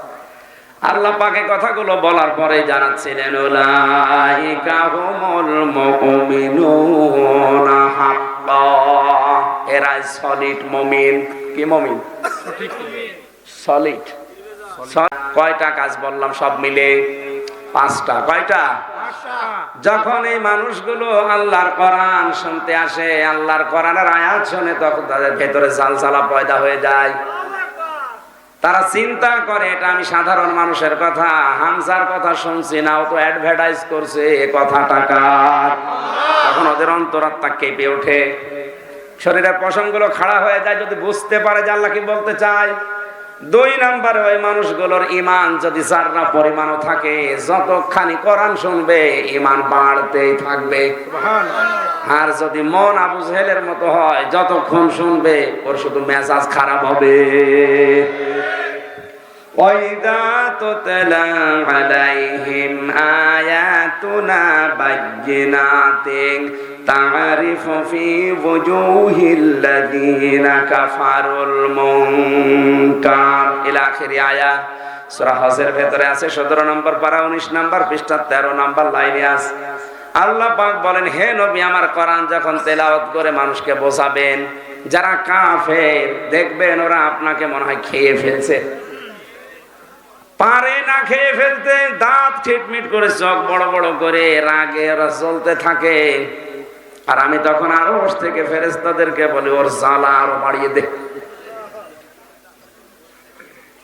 আল্লাহ পাকে কথাগুলো বলার পরে জানাচ্ছিলেন, উলাইকা হুমুল মুমিনুনা হাক্কা, এরা সলিড মুমিন। কি মুমিন? সলিড। কয়টা কাজ বললাম সব মিলে? 5টা। কয়টা? যখন এই মানুষগুলো আল্লাহর কোরআন শুনতে আসে, আল্লাহর কোরআনের আয়াত শুনে, তখন তাদের ভেতরে জালজালা পয়দা হয়ে যায়। তারা চিন্তা করে এটা আমি সাধারণ মানুষের কথা, হামজার কথা শুনছি না, ও তো অ্যাডভার্টাইজ করছে, এ কথাটা কার? তখন ওদের অন্তরাত্মা কেঁপে ওঠে, শরীরের পশমগুলো খাড়া হয়ে যায় যদি বুঝতে পারে যে আল্লাহ কি বলতে চায়। 2 নম্বরে ওই মানুষগুলোর ঈমান যদি যারা পরিমাণও থাকে, যতখানি কোরআন শুনবে ঈমান বাড়তেই থাকবে। আর যদি মন আবু জেহেলের মতো হয়, যতক্ষণ শুনবে ওর শুধু মেজাজ খারাপ হবে। ওয়াইদা তুতলা আলাইহিম আয়াতুনা বায়্যিনাতিন তারিফু ফি ওয়ুজুহিল্লাযীনা কাফারুল মুনকার ইলা আখিরি আয়াত। সূরা হজের ভেতরে আছে 17 নম্বর পারা 19 নম্বর পৃষ্ঠা 13 নম্বর লাইনে আছে। আল্লাহ পাক বলেন, হে নবী, আমার কোরআন যখন তেলাওয়াত করে মানুষকে বোঝাবেন, যারা কাফের দেখবেন ওরা আপনাকে মনে হয় খেয়ে ফেলছে, পারে না খেয়ে ফেলতে, দাঁত ছিটমিট করে চোখ বড় বড় করে রাগে ওরা চলতে থাকে। আর আমি তখন আরশ থেকে ফেরেশতাদেরকে বলি, ওর জ্বালা আরো বাড়িয়ে দে।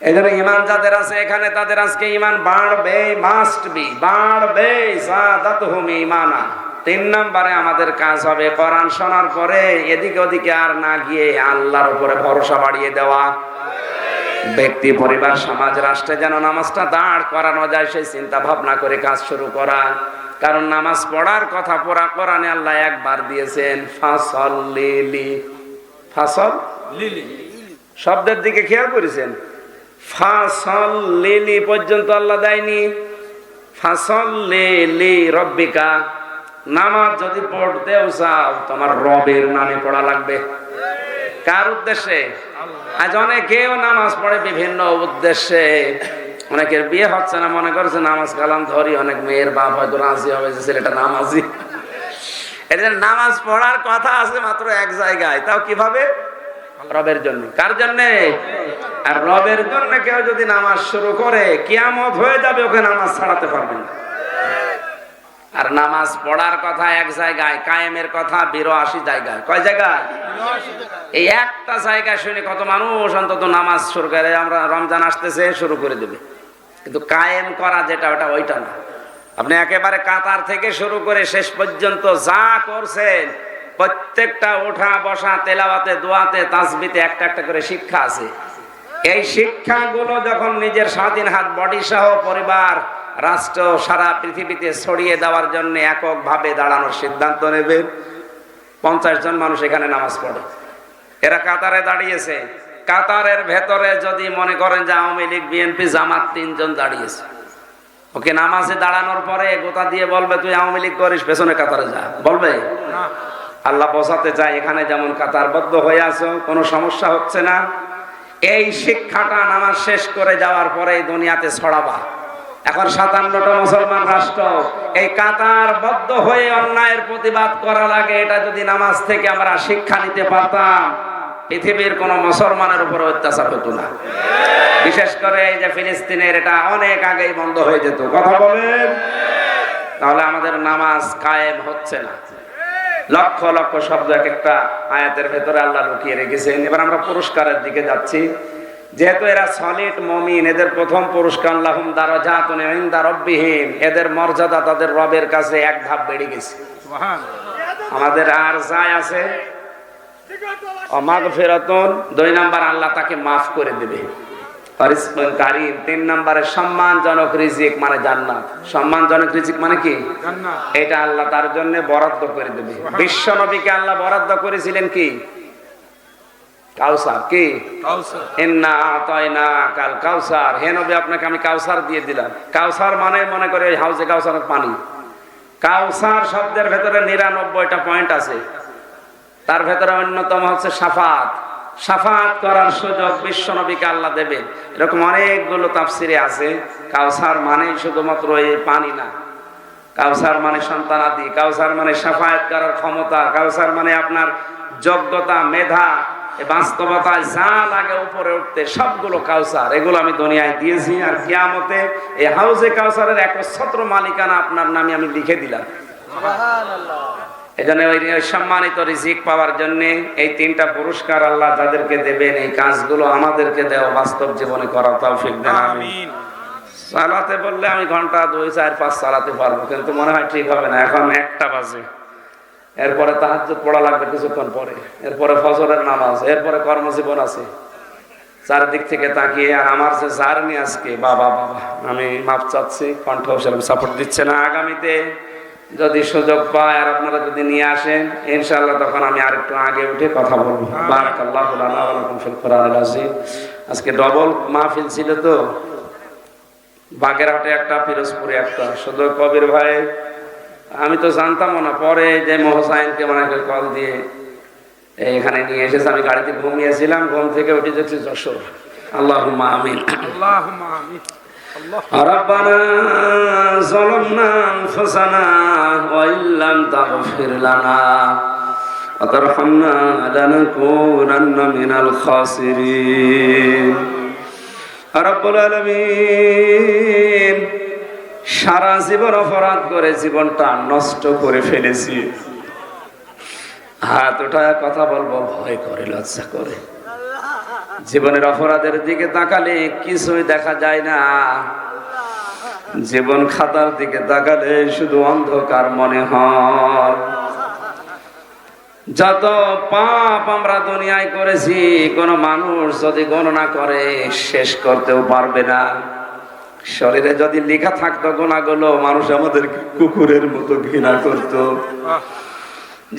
এখানে ঈমান যাদের আছে এখানে, তাদের আজকে ঈমান বাড়বে, মাস্ট বি, বাড়বে, যাদাতুহুম ঈমানা। 3 নম্বরে আমাদের কাজ হবে কোরআন শোনার পরে এদিকে ওদিকে আর না গিয়ে আল্লাহর উপরে ভরসা বাড়িয়ে দেওয়া। ব্যক্তি, পরিবার, সমাজ, রাষ্ট্রে যেন নামাজটা দাঁড় করানো যায় সেই চিন্তা ভাবনা করে কাজ শুরু করা। কারণ নামাজ পড়ার কথা পুরা কোরআনে আল্লাহ একবার দিয়েছেন, ফাসল্লিলি। ফাসল্লিলি শব্দের দিকে খেয়াল করেছেন? ফাসল্লিলি পর্যন্ত আল্লাহ দেয়নি। ফাসল্লিলি রব্বিকা, নামাজ যদি পড়তেও চাও তোমার রবের নামে পড়া লাগবে। কার উদ্দেশ্যে? আজ অনেকেও নামাজ পড়ে বিভিন্ন উদ্দেশ্যে। অনেকের বিয়ে হচ্ছে না, মনে করছে নামাজ কালাম ধরি, অনেক মেয়ের বাপ হয়তো রাজি হবে যে ছেলেটা নামাজি। এদের নামাজ পড়ার কথা আছে মাত্র এক জায়গায়, তাও কিভাবে? রবের জন্য। কার জন্যে? আর রবের জন্য কেউ যদি নামাজ শুরু করে, কিয়ামত হয়ে যাবে, ওকে নামাজ ছাড়াতে পারবে না। আর নামাজ পড়ার কথা এক জায়গায়, কায়েমের কথা 82 জায়গায়। কয় জায়গায়? এই একটা জায়গায় শুনে কত মানুষ অন্তত নামাজ শুরু করে, আমরা রমজান আসতেছে শুরু করে দেবে, কিন্তু কায়েম করা যেটা ওটা ওইটা না। আপনি একেবারে কাতার থেকে শুরু করে শেষ পর্যন্ত যা করছেন, প্রত্যেকটা ওঠা বসা, তেলাওয়াতে, দোয়াতে, তাসবিতে একটা একটা করে শিক্ষা আছে। এই শিক্ষাগুলো যখন নিজের স্বাধীন হাত, বডি সহ পরিবার, রাষ্ট্র, সারা পৃথিবীতে ছড়িয়ে দেওয়ার জন্য এককভাবে দাঁড়ানোর সিদ্ধান্ত নেবে। 50 জন মানুষ এখানে নামাজ পড়ে, এরা কাতারে দাঁড়িয়েছে। কাতারের ভেতরে যদি মনে করেন যে আওয়ামী লীগ, বিএনপি, জামাত 3 জন দাঁড়িয়েছে, ওকে নামাজে দাঁড়ানোর পরে গোতা দিয়ে বলবে তুই আওয়ামী লীগ করিস, পেছনে কাতারে যা, বলবে? আল্লাহ বোঝাতে চায় এখানে যেমন কাতারবদ্ধ হয়ে আছো, কোনো সমস্যা হচ্ছে না। এই শিক্ষাটা নামাজ শেষ করে যাওয়ার পরে দুনিয়াতে ছড়াবা। এখন 57টা মুসলমান রাষ্ট্র, এই কাতারবদ্ধ হয়ে অন্যায়ের প্রতিবাদ করা লাগে, এটা যদি নামাজ থেকে আমরা শিক্ষা নিতে পারতাম, পৃথিবীর কোন মুসলমানের উপর অত্যাচার হতো না। বিশেষ করে এই যে ফিলিস্তিনের, এটা অনেক আগেই বন্ধ হয়ে যেত। কথা বলেন? তাহলে আমাদের নামাজ কায়েম হচ্ছে না। লক্ষ লক্ষ শব্দ এক একটা আয়াতের ভেতরে আল্লাহ লুকিয়ে রেখেছেন। এবার আমরা পুরস্কারের দিকে যাচ্ছি। যেহেতু এরা সলিড মুমিন, এদের প্রথম পুরস্কার লাহুম দারাজাতুন ইনদা রাব্বিহিম, এদের মর্যাদা তাদের রবের কাছে এক ধাপ বেড়ে গেছে। আমাদের আর যায় আছে মাগফিরাতুন, 2 নাম্বার আল্লাহ তাকে মাফ করে দেবে, রিজকুন কারীম 3 নম্বরে সম্মানজনক রিজিক মানে জান্নাত। সম্মানজনক রিজিক মানে কি? জান্নাত। এটা আল্লাহ তার জন্য বরাদ্দ করে দেবে। বিশ্ব নবীকে আল্লাহ বরাদ্দ করেছিলেন কি? কাউসার। কি? কাউসার। ইন্না আতাইনা কাল কাউসার, হে নবী আপনাকে আমি কাউসার দিয়ে দিলাম। কাউসার মানে মনে করে ওই হাউজে কাউসারের পানি। কাউসার শব্দের ভেতরে 99টা পয়েন্ট আছে, তার ভেতরে অন্যতম হচ্ছে শাফাত। শাফাত করার সুযোগ বিশ্ব নবীকে আল্লাহ দেবেন। এরকম অনেকগুলো তাফসিরে আছে। কাউসার মানে শুধুমাত্র এই পানি না, কাউসার মানে সন্তানাদি, কাউসার মানে শাফায়াত করার ক্ষমতা, কাউসার মানে আপনার যোগ্যতা, মেধা, বাস্তবতায় যা লাগে উপরে উঠতে সবগুলো কাউসার। এগুলো আমি দুনিয়ায় দিয়েছি, আর কিয়ামতে এই হাউজে কাউসারের একচ্ছত্র মালিকানা আপনার নামে আমি লিখে দিলাম। সুবহানাল্লাহ। এজন্য ওই সম্মানিত রিজিক পাওয়ার জন্য এই 3টা পুরস্কার আল্লাহ যাদেরকে দেবেন, এই কাজগুলো আমাদেরকে দেওয়া, বাস্তব জীবনে করা তৌফিক দেন। আমিন। সালাতে বললে আমি ঘন্টা 2, 4, 5 চালাতে পারবো, কিন্তু মনে হয় ঠিক হবে না। এখন 1টা বাজে, এরপরে তাহাজ্জুদ পড়া লাগবে কিছুক্ষণ পরে, এরপরে ফজরের নামাজ, এরপরে কর্মজীবন আছে। চারদিক থেকে তাকিয়ে আর আমার যে জার্নি আজকে, বাবা বাবা, আমি মাপ চাচ্ছি, কণ্ঠ সেরকম সাপোর্ট দিচ্ছে না। আগামীতে যদি সুযোগ পায় আর আপনারা যদি নিয়ে আসেন ইনশাআল্লাহ, তখন আমি আরেকটু আগে উঠে কথা বলবো। বারাকাল্লাহু লানা ওয়া লাকুম ফিল কোরআনিল আযীম। আজকে ডবল মাহফিল ছিল তো, বাগেরহাটে একটা, পিরোজপুরে একটা। শুধু কবির ভাই আমি তো জানতাম না, পরে যে মোহসাইনকে মানে কল দিয়ে এখানে নিয়ে এসেছে। আমি গাড়িতে ঘুমিয়েছিলাম, ঘুম থেকে উঠে যাচ্ছি যশোর। আল্লাহুম্মা আমিন। আল্লাহুম্মা আমিন। ربنا ظلمنا أنفسنا وإن لم تغفر لنا وترحمنا لنكونن من الخاسرين رب العالمين। সারা জীবন অপরাধ করে জীবনটা নষ্ট করে ফেলেছি। হাত উঠায় কথা বলবো ভয় করে, লজ্জা করে। জীবনের অপরাধের দিকে তাকালে কিছুই দেখা যায় না, জীবন খাতার দিকে তাকালে শুধু অন্ধকার মনে হয়। যত পাপ আমরা দুনিয়ায় করেছি, কোন মানুষ যদি গণনা করে শেষ করতেও পারবে না। শরীরে যদি লেখা থাকতো গুনাহগুলো, মানুষ আমাদেরকে কুকুরের মতো ঘৃণা করতো।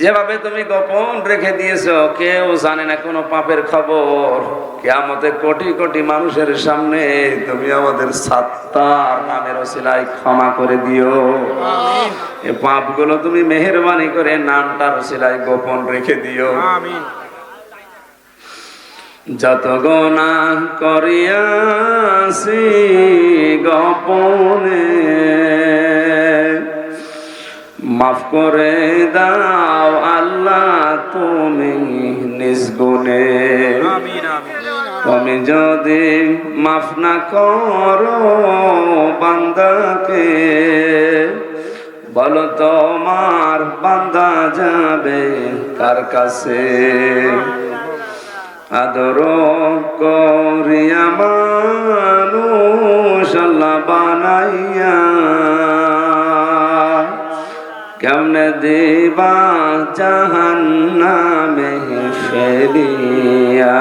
যেভাবে তুমি গোপন রেখে দিয়েছো, কেউ জানে না কোনো পাপের খবর। কিয়ামতে কোটি কোটি মানুষের সামনে তুমি আমাদের সাত্তার নামের ওসিলায় ক্ষমা করে দিও। আমিন। এই পাপগুলো তুমি মেহেরবানি করে নামটার ওসিলায় গোপন রেখে দিও। আমিন। যত গুনাহ করিয়াছি গোপনে, মাফ করে দাও আল্লাহ তুমি নিজ গুণে। তুমি যদি মাফ না করো বান্দাকে, বলো তোমার বান্দা যাবে কার কাছে? আদর করিয়া মানুষ আল্লাহ বানাইয়া, কেমনে দিবা জাহান্নামে ফেলিয়া।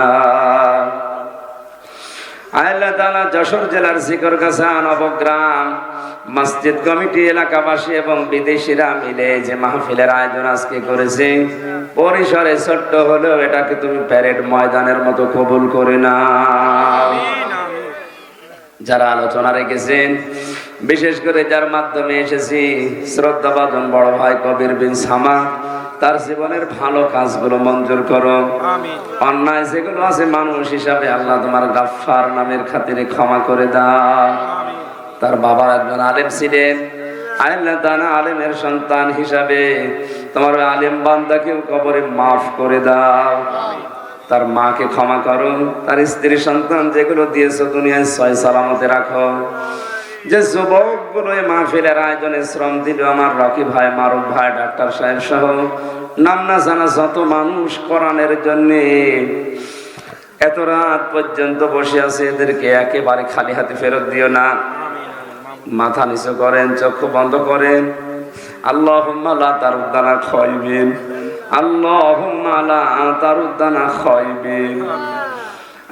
আল্লাহ তাআলা যশোর জেলার জিকরগাছা নবগ্রাম মসজিদ কমিটি, এলাকাবাসী এবং বিদেশিরা মিলে যে মাহফিলের আয়োজন আজকে করেছে, পরিসরে ছোট্ট হলেও এটাকে তুমি প্যারেড ময়দানের মতো কবুল করে নাও। যারা আলোচনা রেখেছেন, বিশেষ করে যার মাধ্যমে এসেছি, শ্রদ্ধাভাজন বড় ভাই কবির বিন সামা, তার জীবনের ভালো কাজগুলো মঞ্জুর করো। অন্যায় যেগুলো আছে মানুষ হিসাবে আল্লাহ তোমার গাফফার নামের খাতিরে ক্ষমা করে দাও। তার বাবা একজন আলেম ছিলেন, আল্লাহ তাআলা আলেমের সন্তান হিসাবে তোমার আলেম বান্দাকেও কবরে মাফ করে দাও। তার মাকে ক্ষমা করো, তার স্ত্রী সন্তান যেগুলো দিয়েছো দুনিয়ায় সয় সালামতে রাখো। যে যুবকগুলো এই মাহফিলের আয়োজনে শ্রম দিল, আমার রকি ভাই, মারুফ ভাই, ডাক্তার সাহেব সহ নাম না জানা যত মানুষ কোরআনের জন্য এত রাত পর্যন্ত বসে আছে, এদেরকে একেবারে খালি হাতে ফেরত দিও না। মাথা নিচু করেন, চক্ষু বন্ধ করেন। আল্লাহুম্মা লা তারুদ্দানা খায়বিন, আল্লাহুম্মা লা তারুদ্দানা খায়বিন।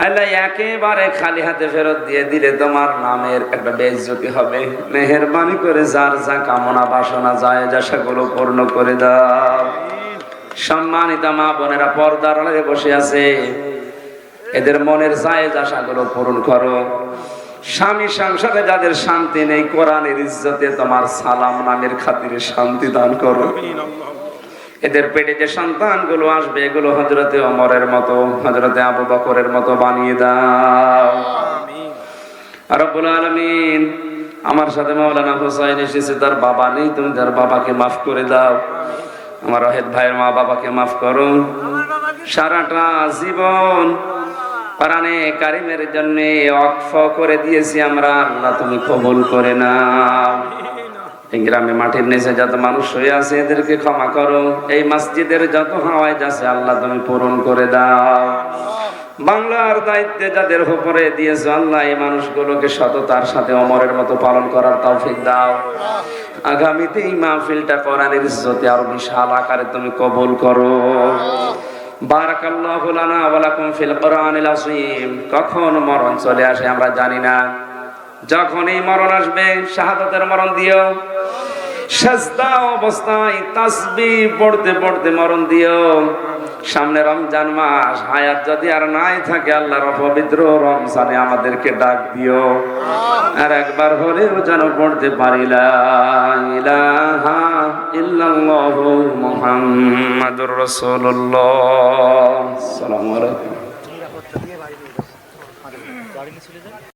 আল্লাহ একেবারে খালি হাতে ফেরত দিয়ে দিলে তোমার নামের একটা বেইজ্জতি হবে। মেহেরবানি করে যার যা কামনা বাসনা যায় যা সেগুলো পূর্ণ করে দাও। সম্মানিত মা বোনেরা পর্দার আড়ালে বসে আছে, এদের মনের জায়েজ আশাগুলো পূরণ করো। স্বামী সংসারে যাদের শান্তি নেই, কোরআনের ইজ্জতে তোমার সালাম নামের খাতিরে শান্তি দান করো। এদের পেটে যে সন্তানগুলো আসবে এগুলো হযরতে ওমরের মতো, হযরতে আবু বকরের মতো বানিয়ে দাও। রব্বুল আলামিন, আমার সাথে মাওলানা হোসাইন এসেছে, তার বাবা নেই, তুমি তার বাবাকে মাফ করে দাও। আমার রহেদ ভাইয়ের মা বাবাকে মাফ করো। সারাটা জীবন কোরআনে কারিমের জন্য ওয়াকফ করে দিয়েছি আমরা, আল্লাহ তুমি কবুল করে নাও। এই গ্রামে মাটির নিচে যত মানুষ হয়ে আছে এদেরকে ক্ষমা করো। এই মসজিদের যত হাওয়াজ আছে আল্লাহ তুমি পূরণ করে দাও। বাংলার দায়িত্বে যাদের উপরে দিয়েছো আল্লাহ, এই মানুষগুলোকে সততার সাথে ওমরের মতো পালন করার তৌফিক দাও। আগামীতে এই মাহফিলটা কোরআনের ইজ্জতে আরো বিশাল আকারে তুমি কবুল করো। বারাকাল্লাহু লানা ওয়া লাকুম ফিল কোরআনিল আযীম। কখন মরণ চলে আসে আমরা জানি না, যখন এই মরণ আসবে শাহাদাতের মরণ দিও। সাজদা অবস্থায় তাসবিহ পড়তে পড়তে মরণ দিও। সামনে রমজান মাস, হায়াত যদি আর নাই থাকে আল্লাহর পবিত্র রমজানে আমাদেরকে ডাক দিও। আর একবার হলেও যেন পড়তে পারি লা ইলাহা ইল্লাল্লাহু মুহাম্মাদুর রাসূলুল্লাহ। আসসালামু আলাইকুম।